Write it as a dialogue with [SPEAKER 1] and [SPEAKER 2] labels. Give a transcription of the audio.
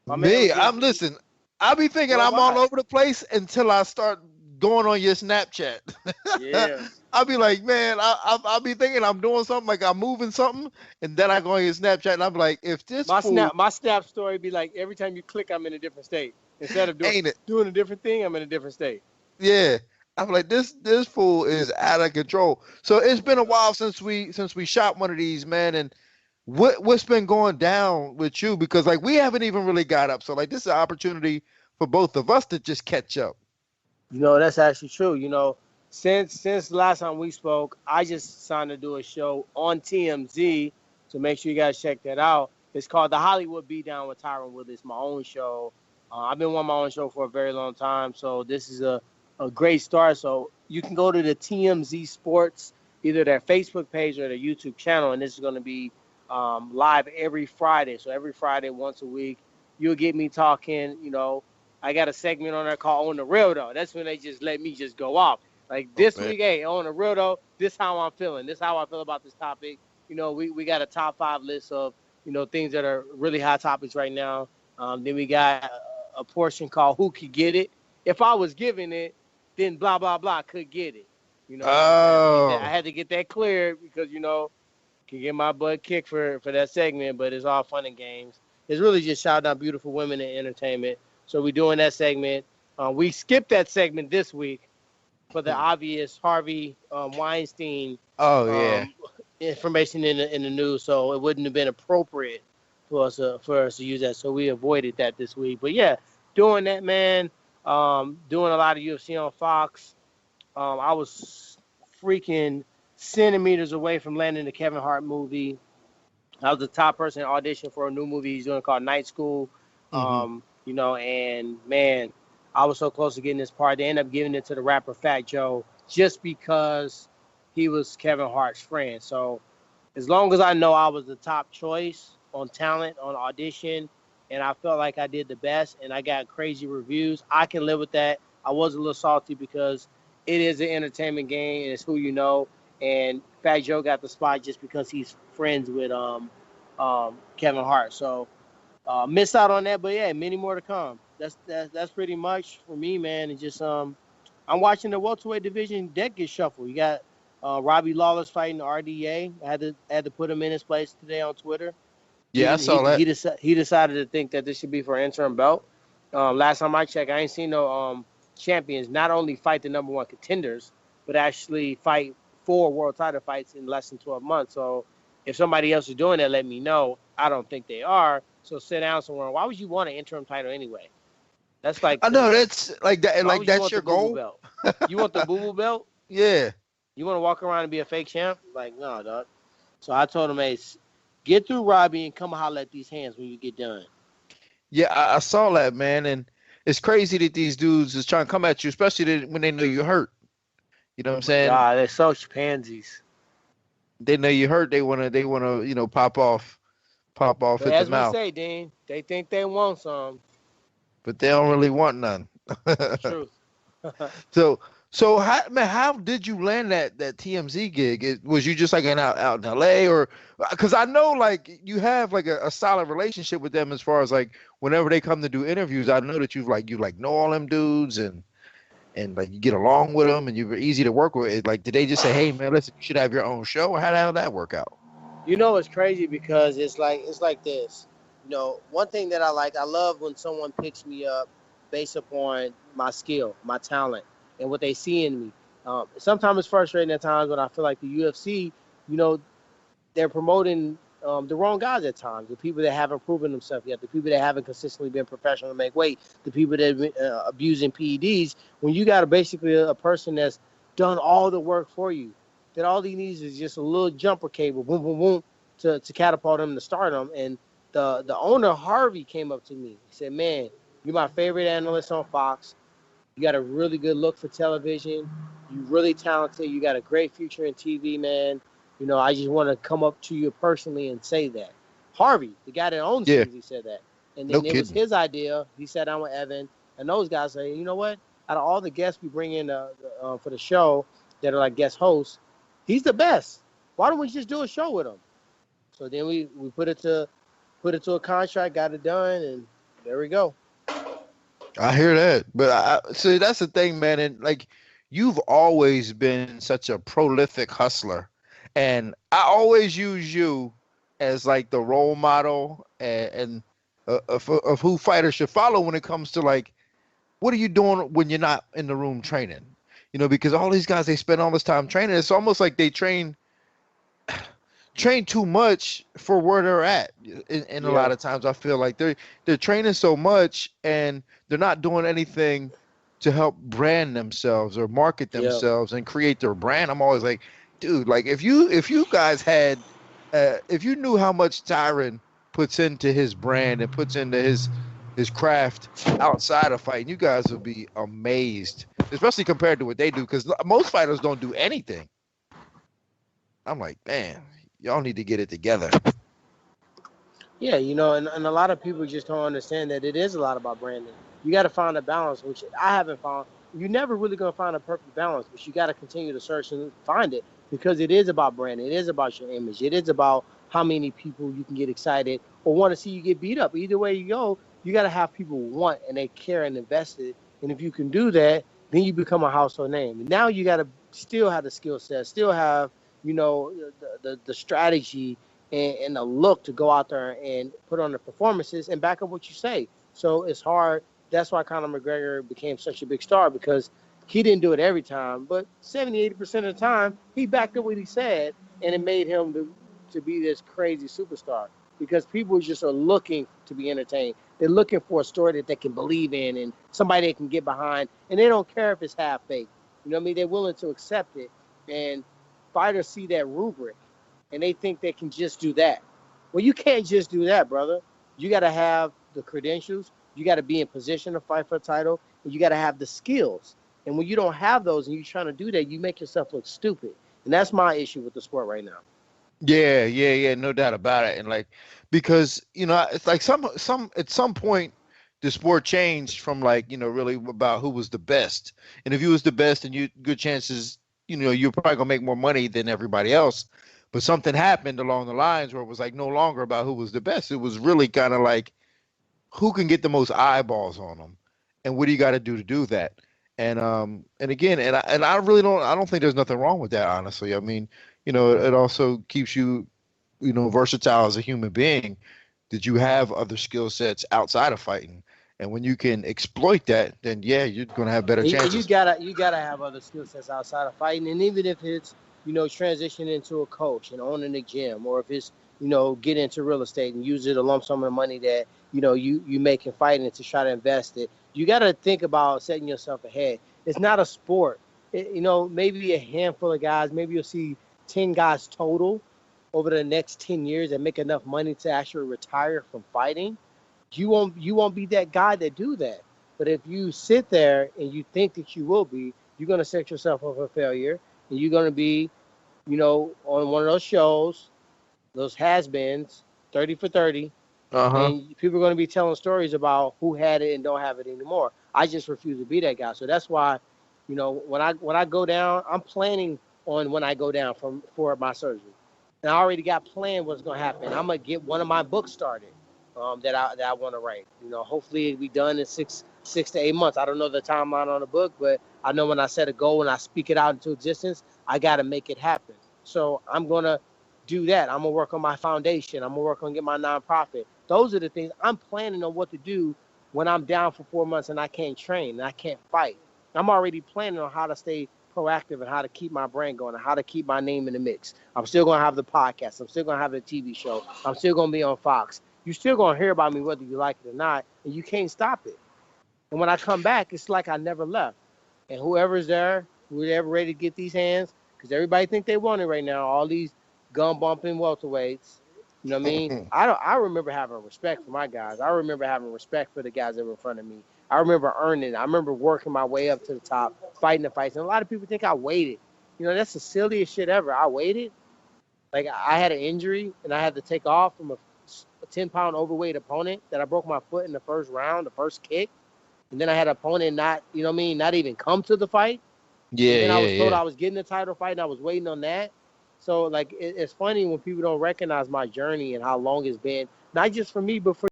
[SPEAKER 1] My man was just,
[SPEAKER 2] Listen. I be thinking I'm all
[SPEAKER 1] worldwide.
[SPEAKER 2] over the place until I start going on your Snapchat.
[SPEAKER 1] Yeah.
[SPEAKER 2] I'll be like, man, I'll be thinking I'm doing something, like I'm moving something, and then I go on your Snapchat and I'm like, if this fool
[SPEAKER 1] My snap story be like every time you click, I'm in a different state. Instead of
[SPEAKER 2] ain't it,
[SPEAKER 1] doing a different thing, I'm in a different state.
[SPEAKER 2] yeah. I'm like, this fool is out of control. So it's been a
[SPEAKER 1] Yeah.
[SPEAKER 2] while since we shot one of these, man. And what's been going down with you? Because like we haven't even really got up. So like this is an opportunity for both of us to just catch up.
[SPEAKER 1] That's actually true. Since the last time we spoke, I just signed to do a show on TMZ. So make sure you guys check that out. It's called The Hollywood Beatdown with Tyron Woodley. It's my own show. I've been on my own show for a very long time. So this is a great start. So you can go to the TMZ Sports, either their Facebook page or their YouTube channel. And this is going to be live every Friday. So every Friday, once a week, you'll get me talking, I got a segment on there called On the Real Though. That's when they just let me just go off. Like this
[SPEAKER 2] Okay.
[SPEAKER 1] week, hey, on the real though, this how I'm feeling. This how I feel about this topic. We got a top 5 list of, things that are really hot topics right now. Then we got a portion called Who Could Get It. If I was giving it, then blah blah blah could get it. Just I had to get that. I
[SPEAKER 2] Oh,
[SPEAKER 1] had to get that cleared because can get my butt kicked for that segment, but it's all fun and games. It's really just shout out beautiful women in entertainment. So we're doing that segment. We skipped that segment this week for the obvious Harvey Weinstein
[SPEAKER 2] oh yeah.
[SPEAKER 1] um, information in the news, so it wouldn't have been appropriate for us to use that. So we avoided that this week. But yeah, doing that, man. Doing a lot of UFC on Fox. I was freaking centimeters away from landing the Kevin Hart movie. I was the top person to audition for a new movie he's doing called Night School.
[SPEAKER 2] Hmm.
[SPEAKER 1] And man, I was so close to getting this part. They ended up giving it to the rapper Fat Joe just because he was Kevin Hart's friend. So as long as I know I was the top choice on talent, on audition, and I felt like I did the best and I got crazy reviews, I can live with that. I was a little salty because it is an entertainment game and it's who you know. And Fat Joe got the spot just because he's friends with Kevin Hart. So missed out on that, but yeah, many more to come. That's pretty much for me, man. And just I'm watching the welterweight division deck get shuffled. You got Robbie Lawler's fighting the RDA. I had to put him in his place today on Twitter.
[SPEAKER 2] Yeah, I saw that.
[SPEAKER 1] He decided to think that this should be for an interim belt. Last time I checked, I ain't seen no champions not only fight the number one contenders, but actually fight 4 world title fights in less than 12 months. So if somebody else is doing that, let me know. I don't think they are. So sit down somewhere. Why would you want an interim title anyway? That's like
[SPEAKER 2] I know that's like that.
[SPEAKER 1] why
[SPEAKER 2] Like
[SPEAKER 1] would you
[SPEAKER 2] that's
[SPEAKER 1] want
[SPEAKER 2] your
[SPEAKER 1] the boo boo
[SPEAKER 2] goal.
[SPEAKER 1] belt? You want the boo boo belt?
[SPEAKER 2] Yeah.
[SPEAKER 1] You want to walk around and be a fake champ? Like, no, dog. So I told him, hey, get through Robbie and come holler at these hands when you get done.
[SPEAKER 2] Yeah, I saw that, man, and it's crazy that these dudes is trying to come at you, especially when they know you're hurt. You know what
[SPEAKER 1] Oh
[SPEAKER 2] I'm
[SPEAKER 1] my
[SPEAKER 2] saying?
[SPEAKER 1] God, they're such pansies.
[SPEAKER 2] They know you're hurt. They wanna, pop off
[SPEAKER 1] But
[SPEAKER 2] at the
[SPEAKER 1] as we
[SPEAKER 2] mouth,
[SPEAKER 1] say, Dean, they think they want some.
[SPEAKER 2] but they don't really want none.
[SPEAKER 1] That's the truth.
[SPEAKER 2] So, how did you land that TMZ gig? Was you just like out in LA, or because I know like you have like a solid relationship with them as far as like whenever they come to do interviews, I know that you know all them dudes and like you get along with them and you're easy to work with. Like, did they just say, hey man, listen, you should have your own show, or how the hell did that work out?
[SPEAKER 1] It's crazy because it's like this. One thing that I love when someone picks me up based upon my skill, my talent, and what they see in me. Sometimes it's frustrating at times when I feel like the UFC, you know, they're promoting the wrong guys at times. The people that haven't proven themselves yet, the people that haven't consistently been professional to make weight, the people that have been abusing PEDs. When you got basically a person that's done all the work for you, that all he needs is just a little jumper cable, boom, boom, boom, to catapult him to stardom. And the owner Harvey came up to me. He said, "Man, you're my favorite analyst on Fox. You got a really good look for television. You're really talented. You got a great future in TV, man. I just want to come up to you personally and say that." Harvey, the guy that owns
[SPEAKER 2] Yeah,
[SPEAKER 1] TMZ, said that. And
[SPEAKER 2] no
[SPEAKER 1] then it was
[SPEAKER 2] kidding.
[SPEAKER 1] his idea. He sat down with Evan, and those guys say, you know what? Out of all the guests we bring in for the show that are like guest hosts, he's the best. Why don't we just do a show with him? So then we put it to a contract, got it done, and There we go.
[SPEAKER 2] I hear that, but see that's the thing, man. And like, you've always been such a prolific hustler, and I always use you as like the role model and of who fighters should follow when it comes to like, what are you doing when you're not in the room training? Because all these guys, they spend all this time training. It's almost like they train too much for where they're at. And a
[SPEAKER 1] Yeah.
[SPEAKER 2] lot of times I feel like they're training so much and they're not doing anything to help brand themselves or market
[SPEAKER 1] Yeah.
[SPEAKER 2] themselves and create their brand. I'm always like, dude, like if you guys had if you knew how much Tyron puts into his brand and puts into his craft outside of fighting, you guys would be amazed, especially compared to what they do, because most fighters don't do anything. I'm like, man, y'all need to get it together.
[SPEAKER 1] Yeah, and a lot of people just don't understand that it is a lot about branding. You got to find a balance, which I haven't found. You're never really going to find a perfect balance, but you got to continue to search and find it, because it is about branding. It is about your image. It is about how many people you can get excited or want to see you get beat up. Either way you go, you got to have people want and they care and invested. And if you can do that, then you become a household name. And now you got to still have the skill set, still have, the strategy and the look to go out there and put on the performances and back up what you say. So it's hard. That's why Conor McGregor became such a big star, because he didn't do it every time, but 70, 80% of the time, he backed up what he said, and it made him to be this crazy superstar, because people just are looking to be entertained. They're looking for a story that they can believe in and somebody they can get behind, and they don't care if it's half baked. You know what I mean? They're willing to accept it, and fighters see that rubric and they think they can just do that. Well, you can't just do that, brother. You got to have the credentials. You got to be in position to fight for a title, and you got to have the skills. And when you don't have those and you're trying to do that, you make yourself look stupid. And that's my issue with the sport right now.
[SPEAKER 2] Yeah, yeah, yeah, no doubt about it. And like, because it's like some at some point the sport changed from like, really about who was the best. And if you was the best, and you good chances, you're probably gonna make more money than everybody else. But something happened along the lines where it was like no longer about who was the best. It was really kind of like who can get the most eyeballs on them, and what do you got to do that. And again, and I really don't think there's nothing wrong with that, honestly. I mean, it also keeps you, versatile as a human being, that you have other skill sets outside of fighting. And when you can exploit that, then yeah, you're gonna have better
[SPEAKER 1] And you
[SPEAKER 2] chances.
[SPEAKER 1] gotta have other skill sets outside of fighting. And even if it's transition into a coach and owning a gym, or if it's get into real estate and use it a lump sum of money that you make in fighting to try to invest it. You got to think about setting yourself ahead. It's not a sport. Maybe a handful of guys. Maybe you'll see 10 guys total over the next 10 years that make enough money to actually retire from fighting. You won't be that guy that do that. But if you sit there and you think that you will be, you're gonna set yourself up for failure, and you're gonna be, on one of those shows, those has-beens, 30 for 30,
[SPEAKER 2] Uh-huh.
[SPEAKER 1] and people are gonna be telling stories about who had it and don't have it anymore. I just refuse to be that guy. So that's why, when I go down, I'm planning on when I go down for my surgery. And I already got planned what's gonna happen. I'm gonna get one of my books started, that I want to write. Hopefully it'll be done in 6 to 8 months. I don't know the timeline on the book, but I know when I set a goal and I speak it out into existence, I got to make it happen. So I'm gonna do that. I'm gonna work on my foundation. I'm gonna work on get my nonprofit. Those are the things I'm planning on what to do when I'm down for 4 months and I can't train and I can't fight. I'm already planning on how to stay proactive and how to keep my brain going and how to keep my name in the mix. I'm still gonna have the podcast. I'm still gonna have the TV show. I'm still gonna be on Fox. You're still gonna hear about me whether you like it or not, and you can't stop it. And when I come back, it's like I never left. And whoever's there, whoever ready to get these hands, because everybody think they want it right now. All these gun bumping welterweights. You know what I mean? I remember having respect for my guys. I remember having respect for the guys that were in front of me. I remember earning it. I remember working my way up to the top, fighting the fights. And a lot of people think I waited. That's the silliest shit ever. I waited. Like, I had an injury and I had to take off from a 10-pound overweight opponent that I broke my foot in the first round, the first kick. And then I had an opponent not, not even come to the fight. And
[SPEAKER 2] Yeah,
[SPEAKER 1] then I
[SPEAKER 2] yeah,
[SPEAKER 1] was told
[SPEAKER 2] yeah.
[SPEAKER 1] I was getting the title fight and I was waiting on that. So, like, it's funny when people don't recognize my journey and how long it's been, not just for me, but for